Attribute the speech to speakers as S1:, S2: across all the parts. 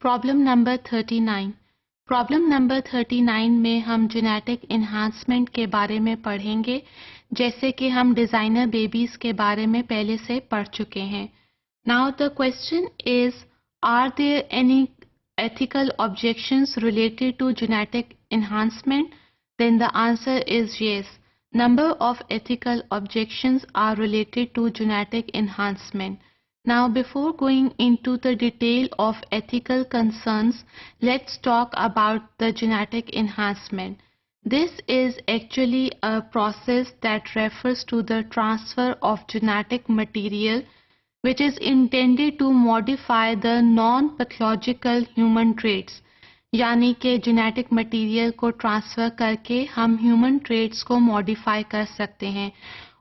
S1: Problem number 39। Problem number 39 में हम genetic enhancement के बारे में पढ़ेंगे, जैसे कि हम डिजाइनर बेबीज के बारे में पहले से पढ़ चुके हैं। Now the question is, are there any ethical objections related to genetic enhancement? Then the answer is yes. Number of ethical objections are related to genetic enhancement. Now, before going into the detail of ethical concerns, let's talk about the genetic enhancement. This is actually a process that refers to the transfer of genetic material which is intended to modify the non-pathological human traits. यानी कि genetic material को transfer करके हम human traits को modify कर सकते हैं,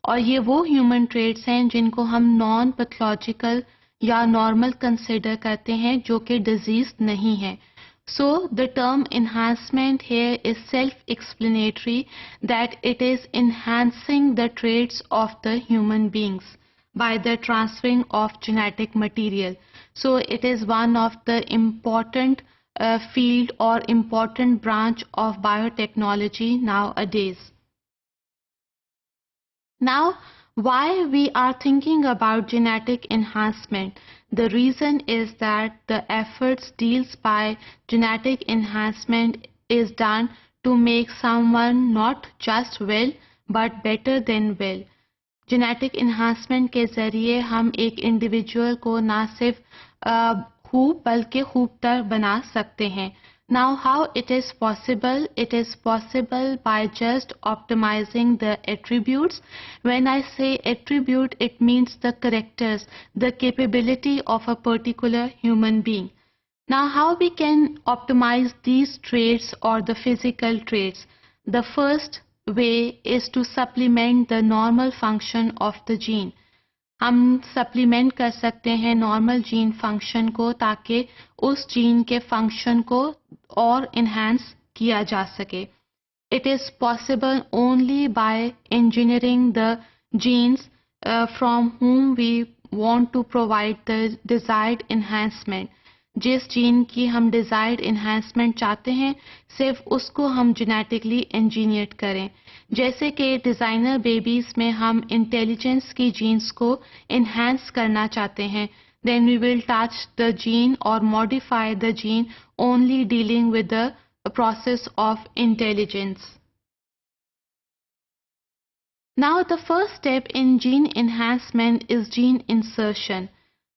S1: और ये वो ह्यूमन ट्रेट्स हैं जिनको हम नॉन पैथोलॉजिकल या नॉर्मल कंसिडर करते हैं, जो कि डिजीज नहीं है. So the term enhancement here is self-explanatory, that it is enhancing the traits of the human beings by the transferring of genetic material. So it is one of the important field or important branch of biotechnology nowadays. Now, why we are thinking about genetic enhancement? The reason is that the efforts deals by genetic enhancement is done to make someone not just well but better than well. Genetic enhancement के ज़रिए हम एक individual को ना सिर्फ खूब बल्कि खूबतर बना सकते हैं. Now how it is possible? It is possible by just optimising the attributes. When I say attribute, it means the characters, the capability of a particular human being. Now, how we can optimize these traits or the physical traits? The first way is to supplement the normal function of the gene. हम supplement कर सकते हैं normal gene function को, ताकि उस gene के function को और इन्हांस किया जा सके. It is possible only by engineering the genes from whom we want to provide the desired enhancement. जिस जीन की हम डिजायर्ड इन्हांसमेंट चाहते हैं, सिर्फ उसको हम जेनेटिकली इंजीनियर करें. जैसे कि डिजाइनर बेबीज में हम इंटेलिजेंस की जीन्स को इन्हांस करना चाहते हैं, then we will touch the gene और modify the gene only dealing with the process of intelligence. Now the first step in gene enhancement is gene insertion.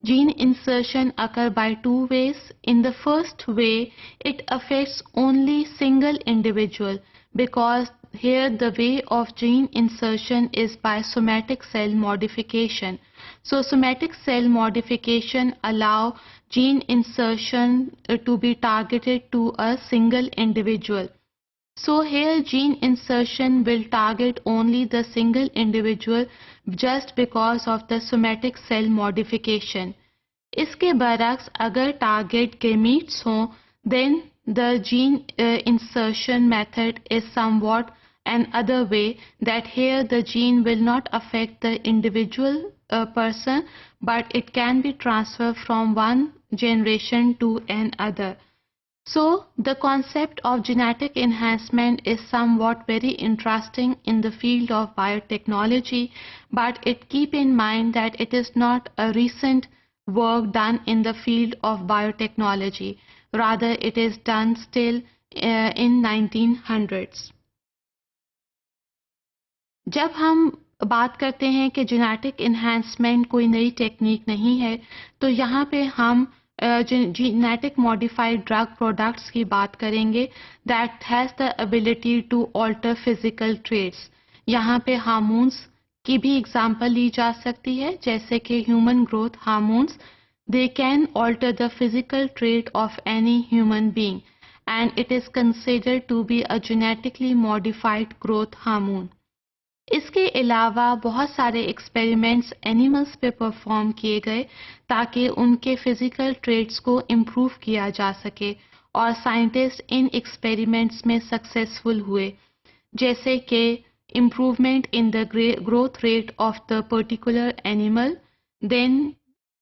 S1: Gene insertion occurs by two ways. In the first way, it affects only single individual, because here the way of gene insertion is by somatic cell modification. So somatic cell modification allow gene insertion to be targeted to a single individual. So here gene insertion will target only the single individual just because of the somatic cell modification. इसके बरक्स अगर target gametes हों, then the gene insertion method is somewhat another way, that here the gene will not affect the individual person, but it can be transferred from one generation to another. So the concept of genetic enhancement is somewhat very interesting in the field of biotechnology, but it keep in mind that it is not a recent work done in the field of biotechnology. Rather, it is done still in 1900s. जब हम बात करते हैं कि genetic enhancement कोई नई technique नहीं है, तो यहाँ पे हम genetic modified drug products की बात करेंगे that has the ability to alter physical traits. यहाँ पे हार्मोन्स की भी एग्जांपल ली जा सकती है, जैसे कि human growth hormones. They can alter the physical trait of any human being, and it is considered to be a genetically modified growth hormone. इसके अलावा बहुत सारे एक्सपेरिमेंट्स एनिमल्स पे परफॉर्म किए गए, ताकि उनके फिजिकल ट्रेट्स को इम्प्रूव किया जा सके, और साइंटिस्ट इन एक्सपेरिमेंट्स में सक्सेसफुल हुए, जैसे कि improvement in the growth rate of the particular animal, then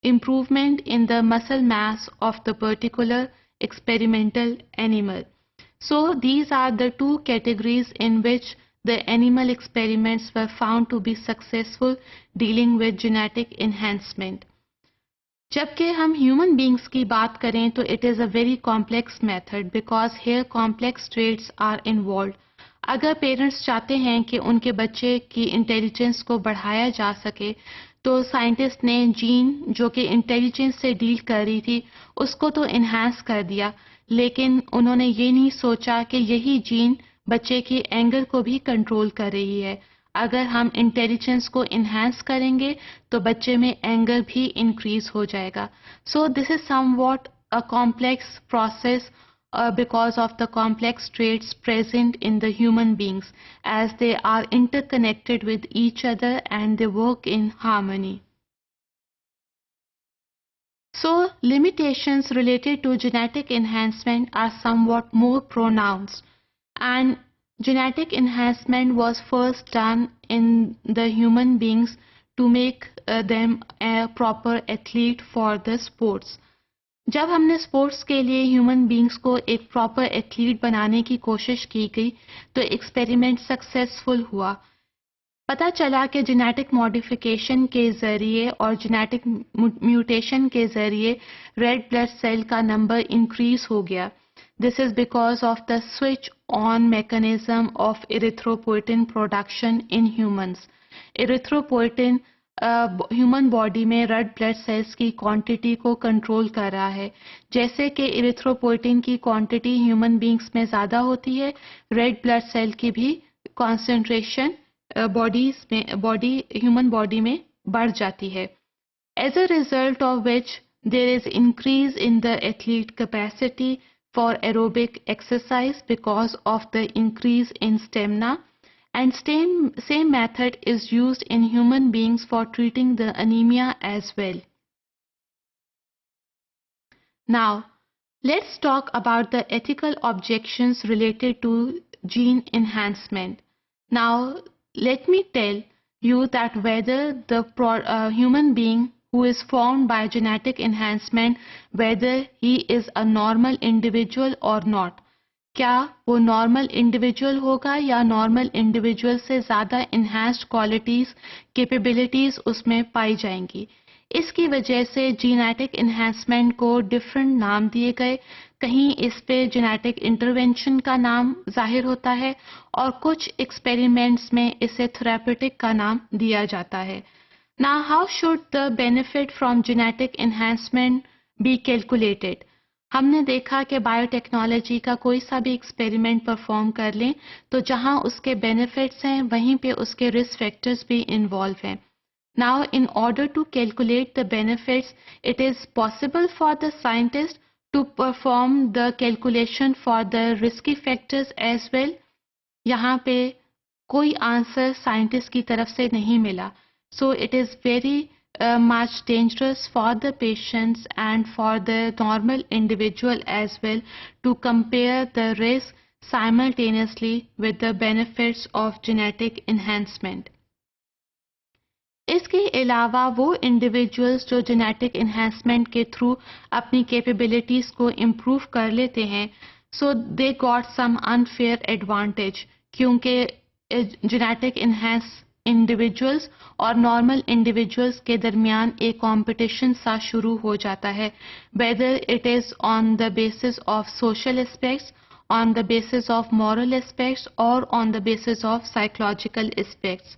S1: improvement in the muscle mass of the particular experimental animal. So these are the two categories in which the animal experiments were found to be successful dealing with genetic enhancement. जबकि हम human beings की बात करें तो it is a very complex method because here complex traits are involve. अगर parents चाहते हैं कि उनके बच्चे की इंटेलिजेंस को बढ़ाया जा सके तो साइंटिस्ट ने जीन जो कि इंटेलिजेंस से डील कर रही थी उसको तो इन्हांस कर दिया, लेकिन उन्होंने ये नहीं सोचा कि यही जीन बच्चे की एंगर को भी कंट्रोल कर रही है. अगर हम इंटेलिजेंस को इन्हांस करेंगे तो बच्चे में एंगर भी इंक्रीज हो जाएगा. So this is somewhat a complex process because of the complex traits present in the human beings as they are interconnected with each other and they work in harmony. So limitations related to genetic enhancement are somewhat more pronounced, and genetic enhancement was first done in the human beings to make them a proper athlete for the sports. जब हमने sports के लिए human beings को एक proper athlete बनाने की कोशिश की गई तो एक्सपेरिमेंट सक्सेसफुल हुआ. पता चला कि जेनेटिक मॉडिफिकेशन के ज़रिए और जेनेटिक म्यूटेशन के ज़रिए रेड ब्लड सेल का नंबर इंक्रीज हो गया. This is because of the switch on mechanism of erythropoietin production in humans. Erythropoietin human body में रेड ब्लड सेल्स की क्वांटिटी को कंट्रोल कर रहा है. जैसे कि इरिथ्रोपोइटिन की क्वांटिटी ह्यूमन बींग्स में ज़्यादा होती है, रेड ब्लड सेल की भी कॉन्सेंट्रेशन ह्यूमन बॉडी में बढ़ जाती है. As a result of which there is increase in the athlete capacity for aerobic exercise because of the increase in stamina. And same method is used in human beings for treating the anemia as well. Now, let's talk about the ethical objections related to gene enhancement. Now, let me tell you that whether the human being who is formed by genetic enhancement, whether he is a normal individual or not, क्या वो normal individual होगा या normal individual से ज़्यादा enhanced qualities capabilities उसमें पाई जाएंगी. इसकी वजह से जीनेटिक इन्हांसमेंट को डिफरेंट नाम दिए गए. कहीं इस पे जेनेटिक इंटरवेंशन का नाम जाहिर होता है और कुछ एक्सपेरिमेंट्स में इसे थेरेपेटिक का नाम दिया जाता है. Now how should the benefit from genetic enhancement be calculated. हमने देखा कि बायोटेक्नोलॉजी का कोई सा भी एक्सपेरिमेंट परफॉर्म कर लें तो जहां उसके बेनिफिट्स हैं वहीं पे उसके रिस्क फैक्टर्स भी इन्वॉल्व हैं. Now in order to calculate the benefits it is possible for the scientist to perform the calculation for the risky factors as well. यहाँ पे कोई आंसर साइंटिस्ट की तरफ से नहीं मिला. So it is very much dangerous for the patients and for the normal individual as well to compare the risk simultaneously with the benefits of genetic enhancement. इसके अलावा वो इंडिविजुअल्स जो जेनेटिक इन्हांसमेंट के थ्रू अपनी capabilities को improve कर लेते हैं so they got some unfair advantage, क्योंकि जेनेटिक इन्हांस इंडिविजुअल्स और नॉर्मल इंडिविजुअल्स के दरमियान एक कंपटीशन सा शुरू हो जाता है, whether it is on the basis of social aspects, on the basis of moral aspects और on the basis of psychological aspects.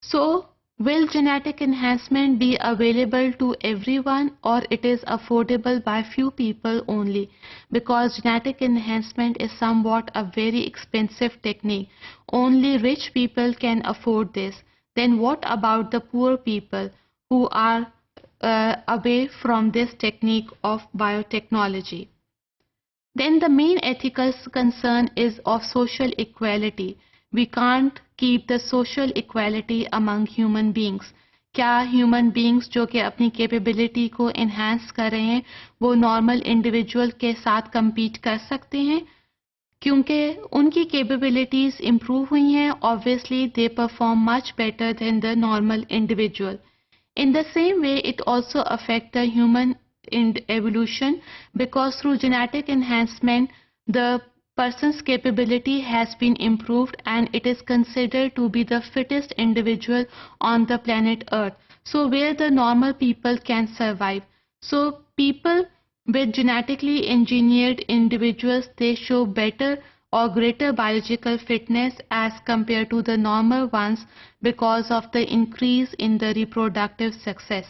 S1: So will genetic enhancement be available to everyone or it is affordable by few people only? Because genetic enhancement is somewhat a very expensive technique. Only rich people can afford this. Then what about the poor people who are away from this technique of biotechnology? Then the main ethical concern is of social equality. We can't keep the social equality among human beings. क्या human beings जो कि अपनी capability को enhance कर रहे हैं वो normal individual के साथ compete कर सकते हैं? क्योंकि उनकी कैपेबिलिटीज इम्प्रूव हुई हैं, obviously they perform much better than the normal individual. In the same way, it also affects the human in evolution, because through genetic enhancement the person's capability has been improved and it is considered to be the fittest individual on the planet Earth. So where the normal people can survive. So people with genetically engineered individuals, they show better or greater biological fitness as compared to the normal ones because of the increase in the reproductive success.